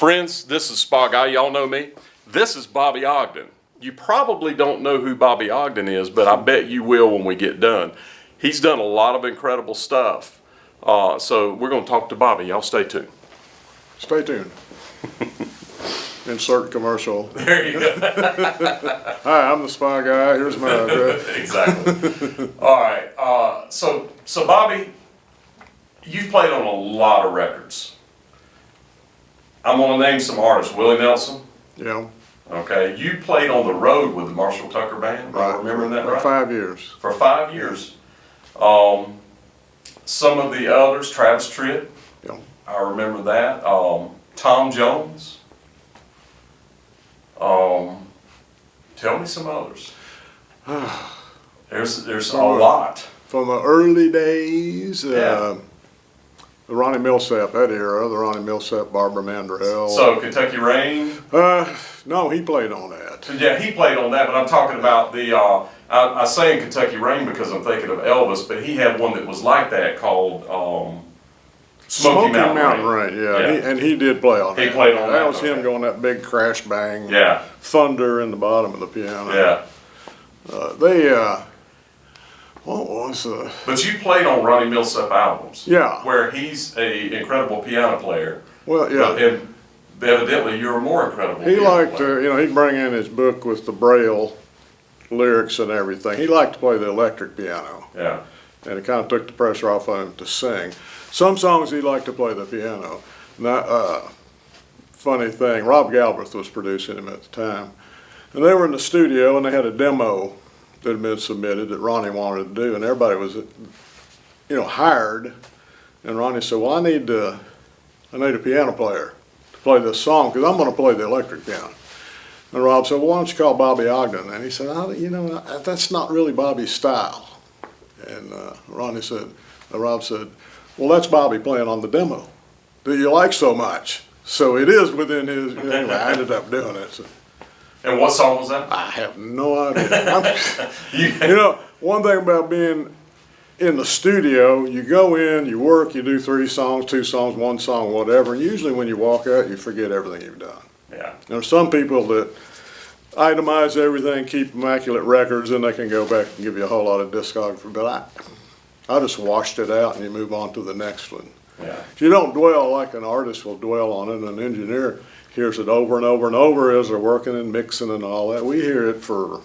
Friends, this is Spa Guy. Y'all know me. This is Bobby Ogdin. You probably don't know who Bobby Ogdin is, but I bet you will when we get done. He's done a lot of incredible stuff. So we're going to talk to Bobby. Y'all stay tuned. Stay tuned. Insert commercial. There you go. Hi, I'm the Spa Guy. Here's my address. Exactly. All right. So Bobby, you've played on a lot of records. I'm going to name some artists. Willie Nelson. Yeah. Okay. You played on the road with the Marshall Tucker Band. Right. Remembering that, right? For 5 years. For 5 years. Some of the others, Travis Tritt. Yeah. I remember that. Tom Jones. Tell me some others. There's a lot. From the early days, Yeah. the Ronnie Millsap, that era, the Ronnie Millsap, Barbara Mandrell. So Kentucky Rain. No, he played on that. Yeah, he played on that, but I'm talking about the, I say in Kentucky Rain because I'm thinking of Elvis, but he had one that was like that called Smoky Mountain Rain. Yeah. He did play on that. He played on that. That was him going that big crash bang. Yeah. Thunder in the bottom of the piano. Yeah. What was But you played on Ronnie Millsap albums. Yeah. Where he's an incredible piano player. Well, yeah. And evidently you're a more incredible He piano liked player. he'd bring in his book with the Braille lyrics and everything. He liked to play the electric piano. Yeah. And it kind of took the pressure off of him to sing. Some songs he liked to play the piano. Now, funny thing, Rob Galbraith was producing him at the time. And they were in the studio and they had a demo that had been submitted that Ronnie wanted to do, and everybody was, hired. And Ronnie said, "Well, I need a piano player to play this song because I'm going to play the electric piano." And Rob said, "Well, why don't you call Bobby Ogdin?" And he said, "That's not really Bobby's style." And Rob said, "Well, that's Bobby playing on the demo that you like so much. So it is within his." Anyway, I ended up doing it. So. And what song was that? I have no idea. One thing about being in the studio, you go in, you work, you do 3 songs, 2 songs, 1 song, whatever, and usually when you walk out, you forget everything you've done. Yeah. There are some people that itemize everything, keep immaculate records, and they can go back and give you a whole lot of discography, but I just washed it out and you move on to the next one. Yeah. You don't dwell like an artist will dwell on it, an engineer hears it over and over and over as they're working and mixing and all that. We hear it for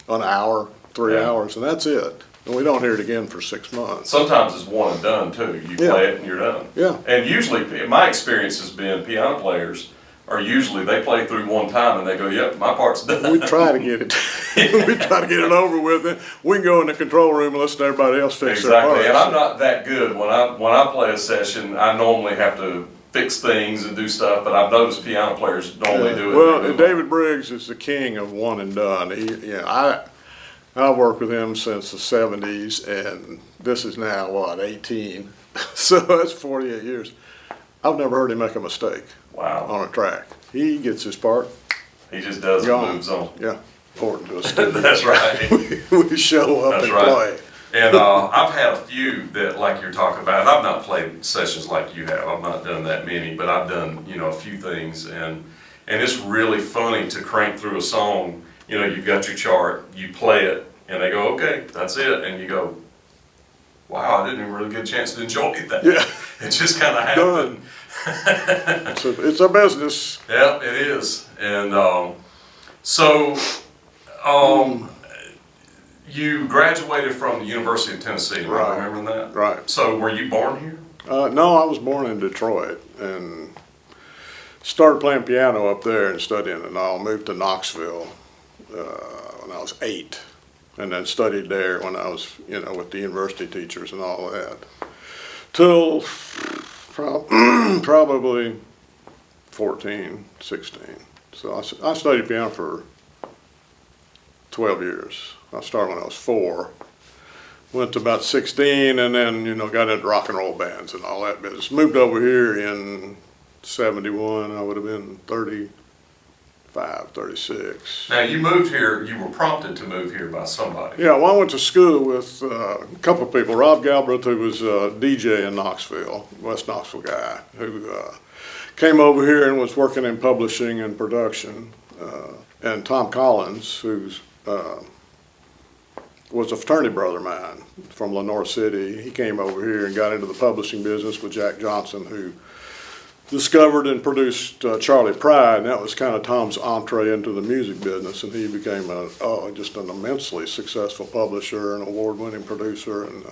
an hour, 3 hours, and that's it. And we don't hear it again for 6 months. Sometimes it's one and done too. You play it and you're done. Yeah. And usually, my experience has been piano players are usually, they play through one time and they go, "Yep, my part's done." We try to get it. We try to get it over with. It. We can go in the control room and listen to everybody else fix their parts. Exactly. And I'm not that good. When I play a session, I normally have to fix things and do stuff, but I've noticed piano players normally do it. Well, David Briggs is the king of one and done. I've worked with him since the 70s, and this is now, 18? So that's 48 years. I've never heard him make a mistake. Wow. On a track. He gets his part. He just does and moves on. Yeah. Important to a studio. That's right. we show up and play. And I've had a few that, like you're talking about, I've not played sessions like you have. I've not done that many, but I've done, a few things. And it's really funny to crank through a song. You've got your chart, you play it, and they go, "Okay, that's it." And you go, "Wow, I didn't even really get a chance to enjoy that." Yeah. It just kind of happened. It's a business. Yeah, it is. And you graduated from the University of Tennessee, right? Remember that? Right. So were you born here? No, I was born in Detroit and started playing piano up there and studying and all. Moved to Knoxville when I was 8 and then studied there when I was, with the university teachers and all that. Till probably 14, 16. So I studied piano for 12 years. I started when I was 4. Went to about 16 and then, got into rock and roll bands and all that business. Moved over here in 71. I would have been 35, 36. Now you moved here, you were prompted to move here by somebody. Yeah, well, I went to school with a couple of people. Rob Galbraith, who was a DJ in Knoxville, West Knoxville guy, who came over here and was working in publishing and production. And Tom Collins, who's was a fraternity brother of mine from Lenore City, he came over here and got into the publishing business with Jack Johnson, who discovered and produced Charlie Pride, and that was kind of Tom's entree into the music business, and he became just an immensely successful publisher and award-winning producer. And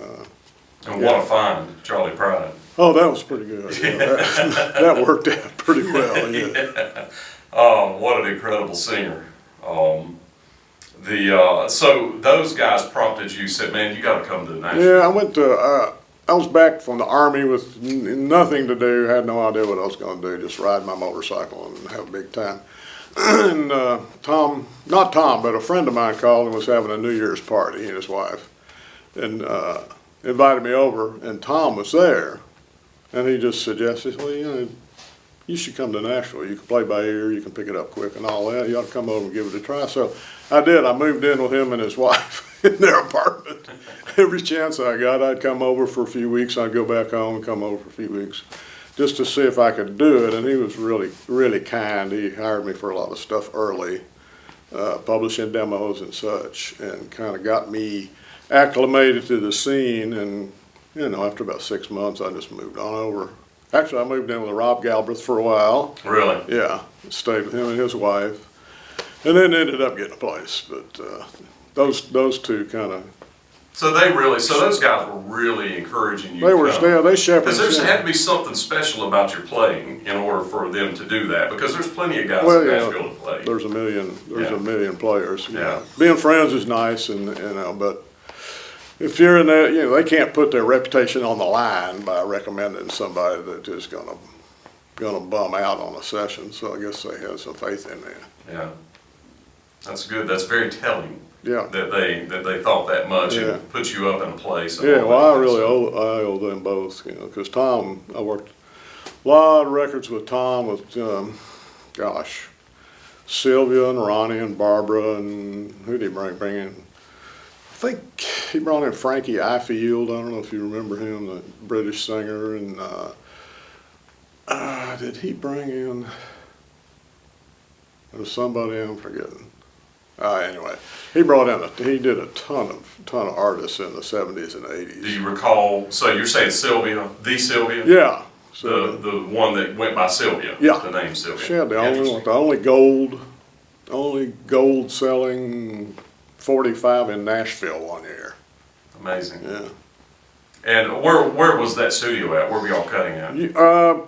what a find, Charlie Pride. Oh, that was pretty good. Yeah, that worked out pretty well. Yeah. Yeah. Oh, what an incredible singer. So those guys prompted you, said, man, you got to come to Nashville. Yeah, I went to, I was back from the Army with nothing to do, had no idea what I was going to do, just ride my motorcycle and have a big time. And not Tom, but a friend of mine called and was having a New Year's party, he and his wife, and invited me over, and Tom was there, and he just suggested, well, you should come to Nashville. You can play by ear, you can pick it up quick and all that. You ought to come over and give it a try. So I did. I moved in with him and his wife in their apartment. Every chance I got, I'd come over for a few weeks. I'd go back home and come over for a few weeks just to see if I could do it. And he was really, really kind. He hired me for a lot of stuff early, publishing demos and such, and kind of got me acclimated to the scene. And, after about 6 months, I just moved on over. Actually, I moved in with Rob Galbraith for a while. Really? Yeah, stayed with him and his wife, and then ended up getting a place. But those two kind of. So those guys were really encouraging you. They were still, they shepherded. Because there had to be something special about your playing in order for them to do that. Because there's plenty of guys in Nashville to play. There's a million players. Yeah. Being friends is nice, but if you're in there, they can't put their reputation on the line by recommending somebody that is gonna bum out on a session. So I guess they had some faith in that. Yeah, that's good. That's very telling. Yeah. That they thought that much and put you up in a place. Yeah. Well, I owe them both. Because Tom, I worked a lot of records with Tom with, Sylvia and Ronnie and Barbara, and who did he bring in? I think he brought in Frankie Ifield. I don't know if you remember him, the British singer. And did he bring in? There was somebody I'm forgetting. Anyway, he did a ton of artists in the 70s and 80s. Do you recall? So you're saying Sylvia, the Sylvia? Yeah. The one that went by Sylvia. Yeah. The name Sylvia. She had the only gold selling 45 in Nashville one year. Amazing. Yeah. And where was that studio at? Where were y'all cutting at?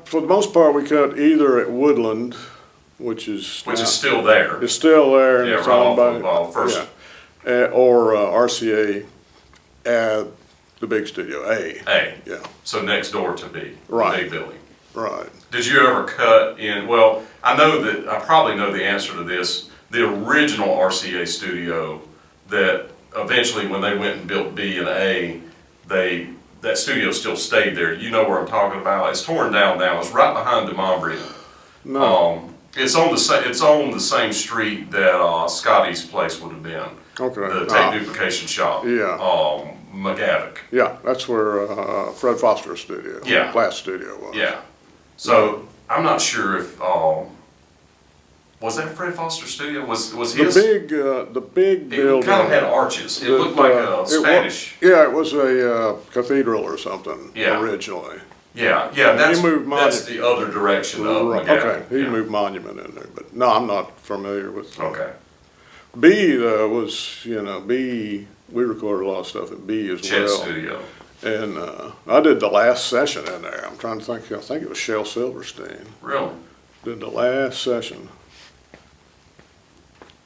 For the most part, we cut either at Woodland, which is still there. It's still there, and Yeah, it's right owned off by First. or RCA at the big studio A. Yeah. So next door to B. Right. The big building. Right. Did you ever cut in? Well, I probably know the answer to this. The original RCA studio that eventually, when they went and built B and A, that studio still stayed there. You know where I'm talking about? It's torn down now. It's right behind DeMontbreton. No. It's on the same street that Scotty's place would have been. Okay. The tape duplication shop. Yeah. McGavick. Yeah, that's where Fred Foster's studio. Yeah. Last studio was. Yeah. So I'm not sure if was that Fred Foster's studio? Was his the big building? It kind of had arches. It looked like a Spanish. It was a cathedral or something. Yeah. Originally. Yeah. That's the other direction of Right. McGavick. Okay. He moved Monument in there, but no, I'm not familiar with. Okay. B though was B. We recorded a lot of stuff at B as Chet well. Studio. And I did the last session in there. I'm trying to think. I think it was Shel Silverstein. Really? Did the last session.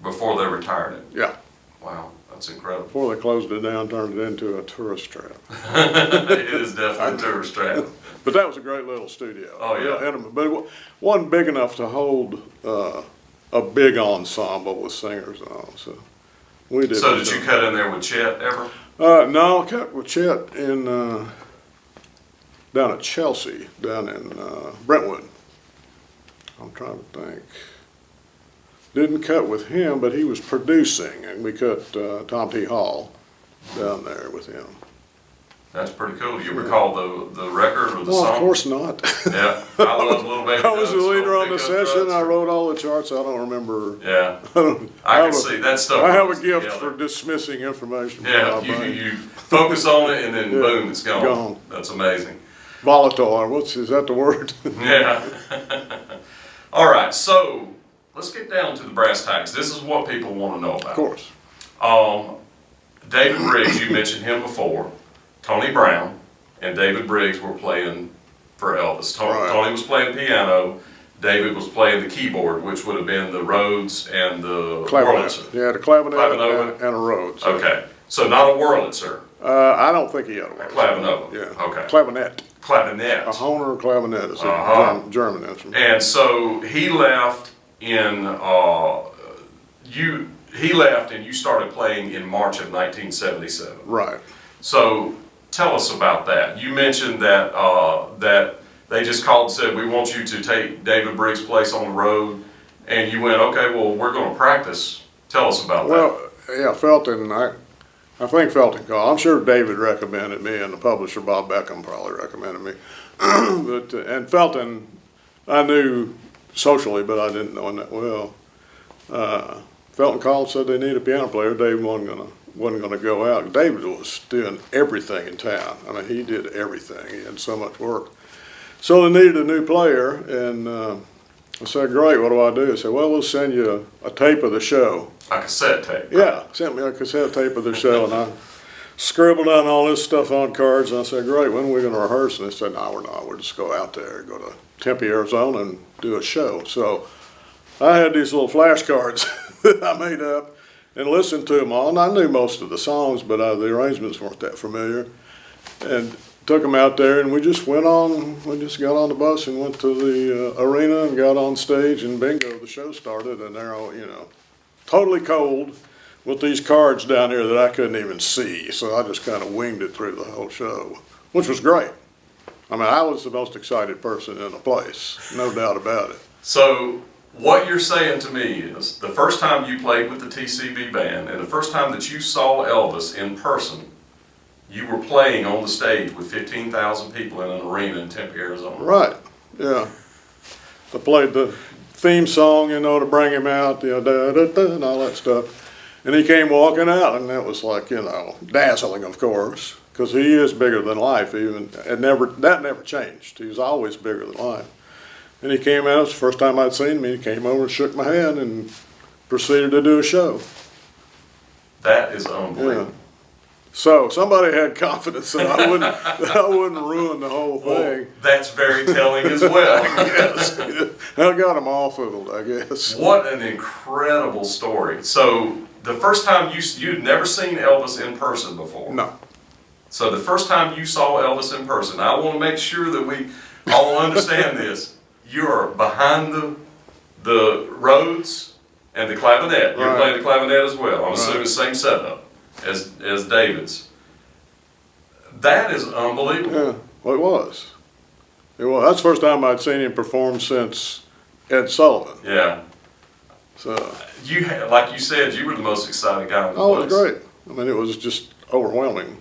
Before they retired it. Yeah. Wow, that's incredible. Before they closed it down, turned it into a tourist trap. It is definitely a tourist trap. But that was a great little studio. Oh, yeah. Real intimate. But it wasn't big enough to hold a big ensemble with singers and all. So we did. So did you cut in there with Chet ever? No, I cut with Chet in down at Chelsea, down in Brentwood. I'm trying to think. Didn't cut with him, but he was producing, and we cut Tom T. Hall down there with him. That's pretty cool. Do you recall the record or the Well, song? of course not. Yeah, I love Little Baby I was the Ducks, leader Little on the Pickup session. Trucks, I or- wrote all the charts. I don't remember. Yeah, I I can have a- see that stuff. I have a runs gift together. for dismissing information. from Yeah, my brain. you focus on it and then Yeah, boom, it's gone. gone. That's amazing. Volatile. Is that the word? Yeah. All right, so let's get down to the brass tacks. This is what people want to know about. Of course. David Briggs, you mentioned him before. Tony Brown and David Briggs were playing for Elvis. Right. Tony was playing piano. David was playing the keyboard, which would have been the Rhodes and the Clavinet. Wurlitzer. Yeah, the clavinet Clavinova? and a Rhodes. Okay, so not a Wurlitzer, I don't think he had a Wurlitzer. Clavinova. Yeah. Okay. Clavinet. Clavinet. A Hohner clavinet is a Uh-huh. German instrument. And so he left he left and you started playing in March of 1977. Right. So tell us about that. You mentioned that that they just called and said, we want you to take David Briggs' place on the road, and you went, okay, well, we're going to practice. Tell us about that. Well, yeah, Felton, I think Felton called. I'm sure David recommended me, and the publisher, Bob Beckham, probably recommended me. And Felton, I knew socially, but I didn't know him that well. Felton called and said they need a piano player. David wasn't gonna go out. David was doing everything in town. I mean, he did everything. He had so much work. So they needed a new player, and I said, great, what do I do? He said, well, we'll send you a tape of the show. A cassette tape. Yeah, sent me a cassette tape of the show, and I scribbled down all this stuff on cards, and I said, great, when are we going to rehearse? And they said, no, we're not. We'll just go out there, go to Tempe, Arizona, and do a show. So I had these little flashcards that I made up and listened to them all, and I knew most of the songs, but the arrangements weren't that familiar. And took them out there, and we just got on the bus and went to the arena and got on stage, and bingo, the show started, and they're all, totally cold with these cards down here that I couldn't even see. So I just kind of winged it through the whole show, which was great. I mean, I was the most excited person in the place, no doubt about it. So what you're saying to me is the first time you played with the TCB band and the first time that you saw Elvis in person, you were playing on the stage with 15,000 people in an arena in Tempe, Arizona. Right, yeah. I played the theme song, to bring him out, da, da, da, and all that stuff. And he came walking out, and that was like, dazzling, of course, because he is bigger than life. That never changed. He was always bigger than life. And he came out, it was the first time I'd seen him. He came over and shook my hand and proceeded to do a show. That is unbelievable. Yeah. So somebody had confidence that I wouldn't ruin the whole thing. Well, that's very telling as well. Yes. I got them all fooled, I guess. What an incredible story. So the first time you'd never seen Elvis in person before. No. So the first time you saw Elvis in person, I want to make sure that we all understand this. You're behind the Rhodes and the clavinet. You're Right. playing the clavinet as well. I'm Right. assuming same setup as David's. That is unbelievable. Yeah, well, it was. That's the first time I'd seen him perform since Ed Sullivan. Yeah. So, Like you said, you were the most excited guy in the oh, place. it was great. I mean, it was just overwhelming.